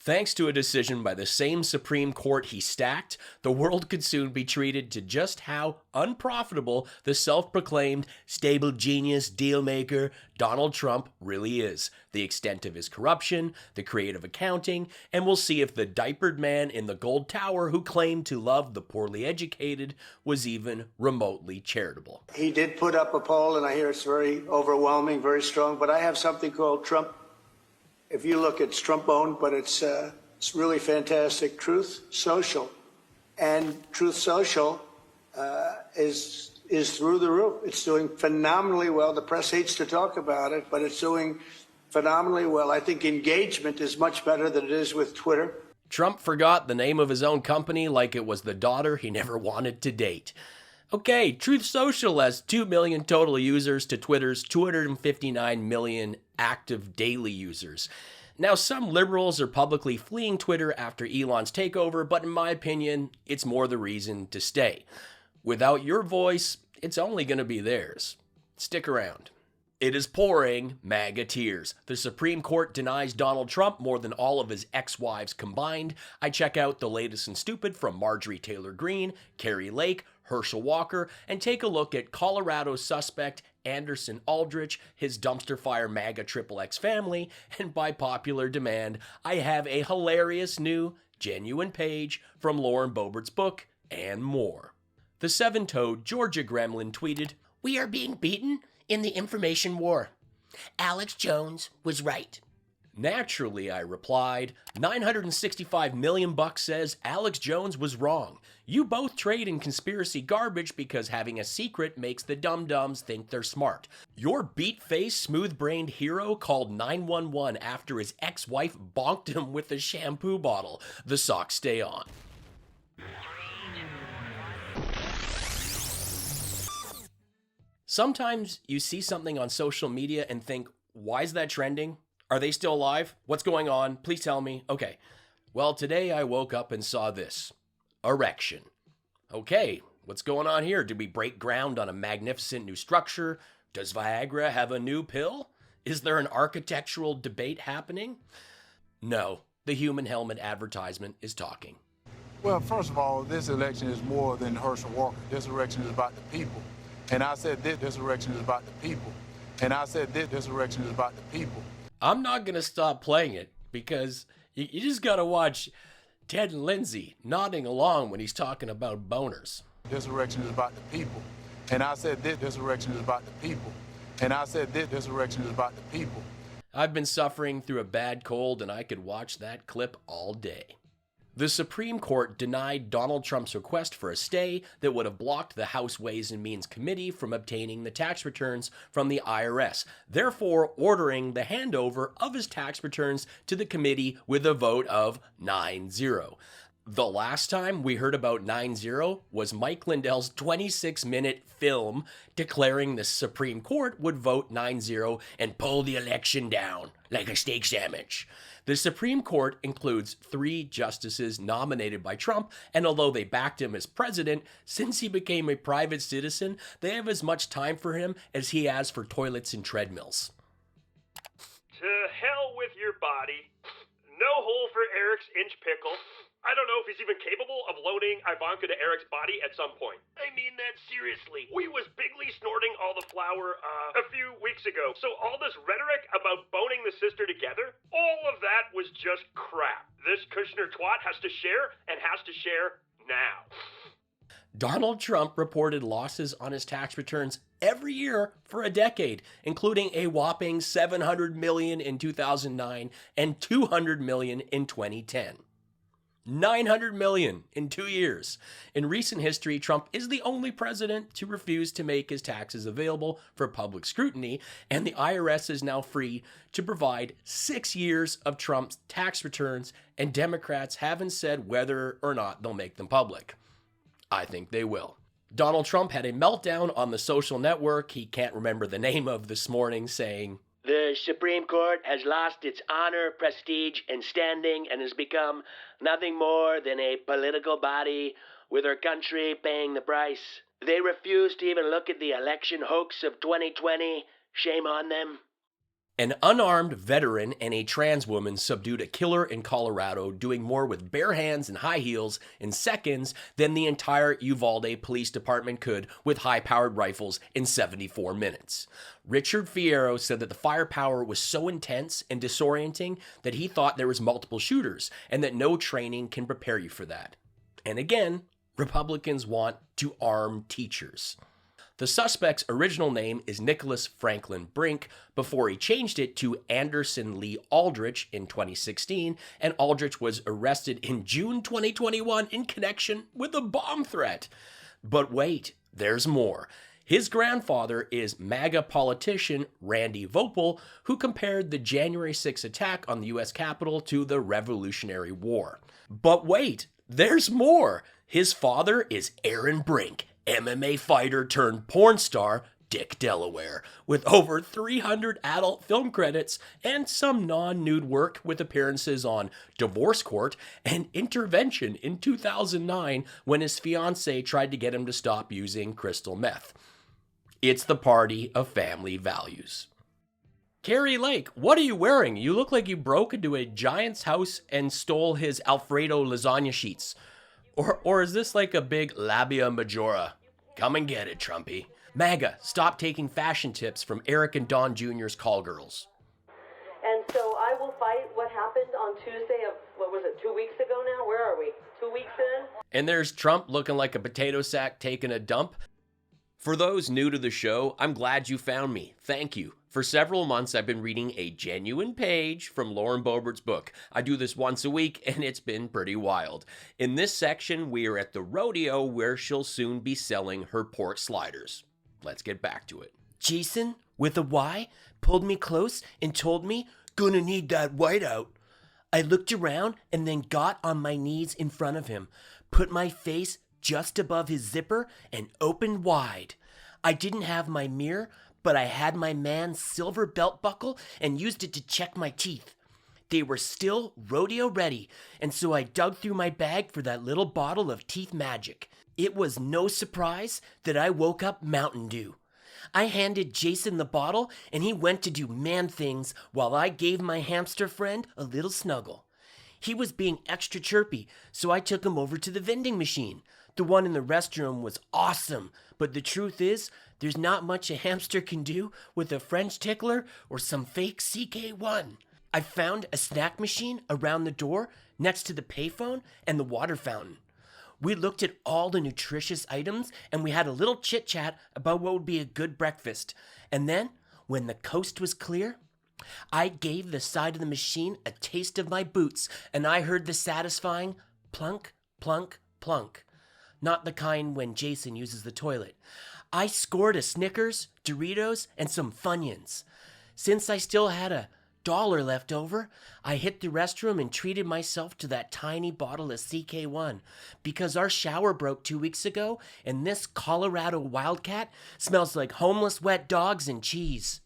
Thanks to a decision by the same Supreme Court he stacked, the world could soon be treated to just how unprofitable the self-proclaimed stable genius deal-maker Donald Trump really is, the extent of his corruption, the creative accounting, and we'll see if the diapered man in the gold tower who claimed to love the poorly educated was even remotely charitable. He did put up a poll, and I hear it's very overwhelming, very strong, but I have something called Trump. If you look, it's Trump-owned, but it's really fantastic. Truth Social, and Truth Social is through the roof. It's doing phenomenally well. The press hates to talk about it, but it's doing phenomenally well. I think engagement is much better than it is with Twitter. Trump forgot the name of his own company like it was the daughter he never wanted to date. Okay, Truth Social has 2 million total users to Twitter's 259 million active daily users. Now, some liberals are publicly fleeing Twitter after Elon's takeover, but in my opinion, it's more the reason to stay. Without your voice, it's only going to be theirs. Stick around. It is pouring MAGA tears. The Supreme Court denies Donald Trump more than all of his ex-wives combined. I check out the latest and stupid from Marjorie Taylor Greene, Kari Lake, Herschel Walker, and take a look at Colorado suspect Anderson Aldrich, his dumpster fire MAGA XXX family, and by popular demand, I have a hilarious new, genuine page from Lauren Boebert's book, and more. The seven-toed Georgia gremlin tweeted, "We are being beaten in the information war. Alex Jones was right." Naturally, I replied, 965 million bucks says Alex Jones was wrong. You both trade in conspiracy garbage because having a secret makes the dum-dums think they're smart. Your beat-faced, smooth-brained hero called 911 after his ex-wife bonked him with a shampoo bottle. The socks stay on. Sometimes you see something on social media and think, why is that trending? Are they still alive? What's going on? Please tell me. Okay. Well, today I woke up and saw this. Erection. Okay, what's going on here? Did we break ground on a magnificent new structure? Does Viagra have a new pill? Is there an architectural debate happening? No, the human helmet advertisement is talking. Well, first of all, this election is more than Herschel Walker. This election is about the people. And I said this election is about the people. And I said this election is about the people. I'm not going to stop playing it because you just got to watch Ted and Lindsay nodding along when he's talking about boners. This election is about the people. And I said this election is about the people. And I said this election is about the people. I've been suffering through a bad cold and I could watch that clip all day. The Supreme Court denied Donald Trump's request for a stay that would have blocked the House Ways and Means Committee from obtaining the tax returns from the IRS, therefore ordering the handover of his tax returns to the committee with a vote of 9-0. The last time we heard about 9-0 was Mike Lindell's 26-minute film declaring the Supreme Court would vote 9-0 and pull the election down like a steak sandwich. The Supreme Court includes 3 justices nominated by Trump, and although they backed him as president, since he became a private citizen, they have as much time for him as he has for toilets and treadmills. To hell with your body. No hole for Eric's inch pickle. I don't know if he's even capable of loading Ivanka to Eric's body at some point. I mean that seriously. We was bigly snorting all the flour, a few weeks ago. So all this rhetoric about boning the sister together, all of that was just crap. This Kushner twat has to share, and has to share now. Donald Trump reported losses on his tax returns every year for a decade, including a whopping $700 million in 2009 and $200 million in 2010. $900 million in 2 years. In recent history, Trump is the only president to refuse to make his taxes available for public scrutiny, and the IRS is now free to provide 6 years of Trump's tax returns, and Democrats haven't said whether or not they'll make them public. I think they will. Donald Trump had a meltdown on the social network he can't remember the name of this morning, saying, "The Supreme Court has lost its honor, prestige, and standing and has become nothing more than a political body with our country paying the price. They refuse to even look at the election hoax of 2020. Shame on them." An unarmed veteran and a trans woman subdued a killer in Colorado, doing more with bare hands and high heels in seconds than the entire Uvalde Police Department could with high-powered rifles in 74 minutes. Richard Fierro said that the firepower was so intense and disorienting that he thought there was multiple shooters and that no training can prepare you for that. And again, Republicans want to arm teachers. The suspect's original name is Nicholas Franklin Brink before he changed it to Anderson Lee Aldrich in 2016, and Aldrich was arrested in June 2021 in connection with a bomb threat. But wait, there's more. His grandfather is MAGA politician Randy Voepel, who compared the January 6th attack on the U.S. Capitol to the Revolutionary War. But wait, there's more. His father is Aaron Brink, MMA fighter turned porn star Dick Delaware, with over 300 adult film credits and some non-nude work with appearances on Divorce Court and Intervention in 2009 when his fiancée tried to get him to stop using crystal meth. It's the party of family values. Kari Lake, what are you wearing? You look like you broke into a giant's house and stole his Alfredo lasagna sheets. Or is this like a big labia majora? Come and get it, Trumpy. MAGA, stop taking fashion tips from Eric and Don Jr.'s call girls. And so I will fight what happened on Tuesday of, 2 weeks ago now? Where are we? 2 weeks in? And there's Trump looking like a potato sack taking a dump. For those new to the show, I'm glad you found me. Thank you. For several months, I've been reading a genuine page from Lauren Boebert's book. I do this once a week, and it's been pretty wild. In this section, we are at the rodeo where she'll soon be selling her pork sliders. Let's get back to it. Jason, with a Y, pulled me close and told me, "Gonna need that whiteout." I looked around and then got on my knees in front of him, put my face just above his zipper, and opened wide. I didn't have my mirror, but I had my man's silver belt buckle and used it to check my teeth. They were still rodeo ready, and so I dug through my bag for that little bottle of teeth magic. It was no surprise that I woke up Mountain Dew. I handed Jason the bottle, and he went to do man things while I gave my hamster friend a little snuggle. He was being extra chirpy, so I took him over to the vending machine. The one in the restroom was awesome, but the truth is, there's not much a hamster can do with a French tickler or some fake CK1. I found a snack machine around the door next to the payphone and the water fountain. We looked at all the nutritious items and we had a little chit-chat about what would be a good breakfast. And then, when the coast was clear, I gave the side of the machine a taste of my boots and I heard the satisfying plunk, plunk, plunk. Not the kind when Jason uses the toilet. I scored a Snickers, Doritos, and some Funyuns. Since I still had $1 left over, I hit the restroom and treated myself to that tiny bottle of CK1 because our shower broke 2 weeks ago and this Colorado Wildcat smells like homeless wet dogs and cheese.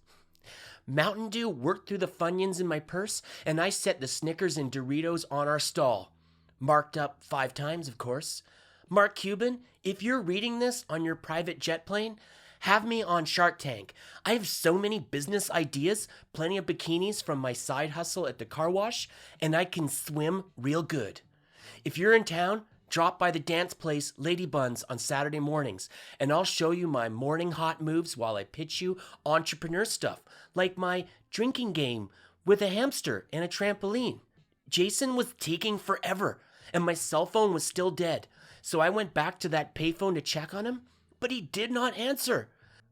Mountain Dew worked through the Funyuns in my purse and I set the Snickers and Doritos on our stall. Marked up 5 times, of course. Mark Cuban, if you're reading this on your private jet plane, have me on Shark Tank. I have so many business ideas, plenty of bikinis from my side hustle at the car wash, and I can swim real good. If you're in town, drop by the dance place Lady Buns on Saturday mornings, and I'll show you my morning hot moves while I pitch you entrepreneur stuff, like my drinking game with a hamster and a trampoline. Jason was taking forever, and my cell phone was still dead. So I went back to that payphone to check on him, but he did not answer.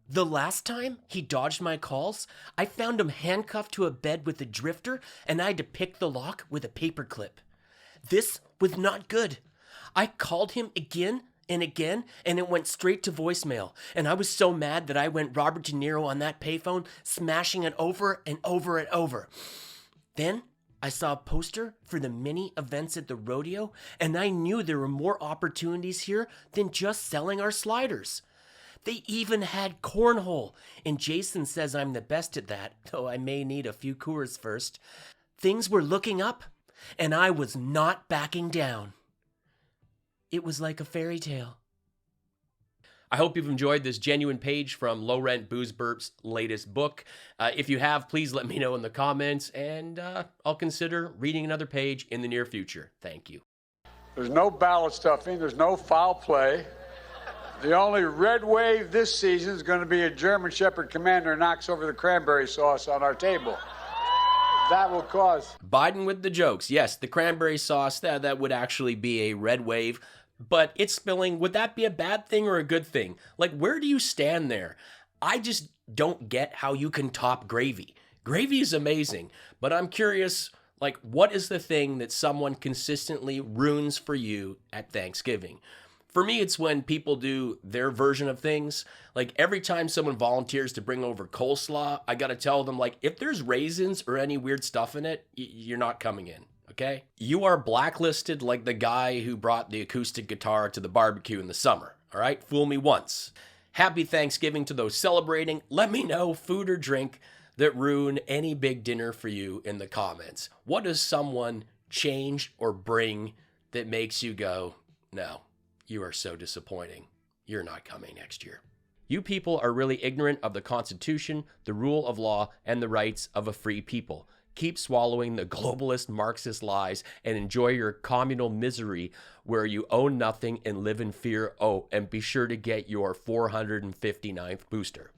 The last time he dodged my calls, I found him handcuffed to a bed with a drifter and I had to pick the lock with a paperclip. This was not good. I called him again and again and it went straight to voicemail. And I was so mad that I went Robert De Niro on that payphone, smashing it over and over and over. Then I saw a poster for the mini events at the rodeo, and I knew there were more opportunities here than just selling our sliders. They even had cornhole, and Jason says I'm the best at that, though I may need a few Coors first. Things were looking up, and I was not backing down. It was like a fairy tale. I hope you've enjoyed this genuine page from Lauren Boebert's latest book. If you have, please let me know in the comments, and I'll consider reading another page in the near future. Thank you. There's no ballot stuffing. There's no foul play. The only red wave this season is going to be a German Shepherd Commander knocks over the cranberry sauce on our table. That will cause. Biden with the jokes. Yes, the cranberry sauce, that would actually be a red wave. But it's spilling. Would that be a bad thing or a good thing? Like, where do you stand there? I just don't get how you can top gravy. Gravy is amazing, but I'm curious, like, what is the thing that someone consistently ruins for you at Thanksgiving? For me, it's when people do their version of things. Like, every time someone volunteers to bring over coleslaw, I gotta tell them, like, if there's raisins or any weird stuff in it, you're not coming in. Okay? You are blacklisted like the guy who brought the acoustic guitar to the barbecue in the summer. All right? Fool me once. Happy Thanksgiving to those celebrating. Let me know food or drink that ruin any big dinner for you in the comments. What does someone change or bring that makes you go, no, you are so disappointing. You're not coming next year. You people are really ignorant of the Constitution, the rule of law, and the rights of a free people. Keep swallowing the globalist Marxist lies and enjoy your communal misery where you own nothing and live in fear. Oh, and be sure to get your 459th booster.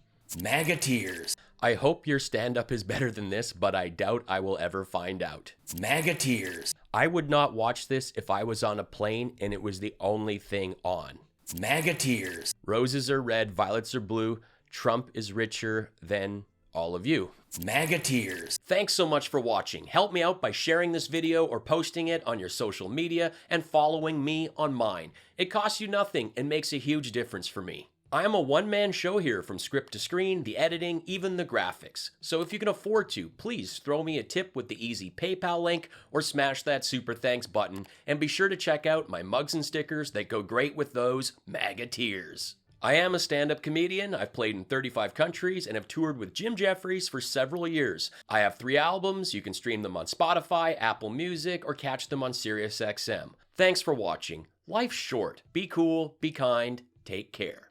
MAGA tears. I hope your stand-up is better than this, but I doubt I will ever find out. MAGA tears. I would not watch this if I was on a plane and it was the only thing on. MAGA tears. Roses are red, violets are blue. Trump is richer than all of you. MAGA tears. Thanks so much for watching. Help me out by sharing this video or posting it on your social media and following me on mine. It costs you nothing and makes a huge difference for me. I am a one-man show here, from script to screen, the editing, even the graphics. So if you can afford to, please throw me a tip with the easy PayPal link or smash that super thanks button, and be sure to check out my mugs and stickers that go great with those MAGA tears. I am a stand-up comedian. I've played in 35 countries and have toured with Jim Jefferies for several years. I have 3 albums. You can stream them on Spotify, Apple Music, or catch them on SiriusXM. Thanks for watching. Life's short. Be cool, be kind, take care.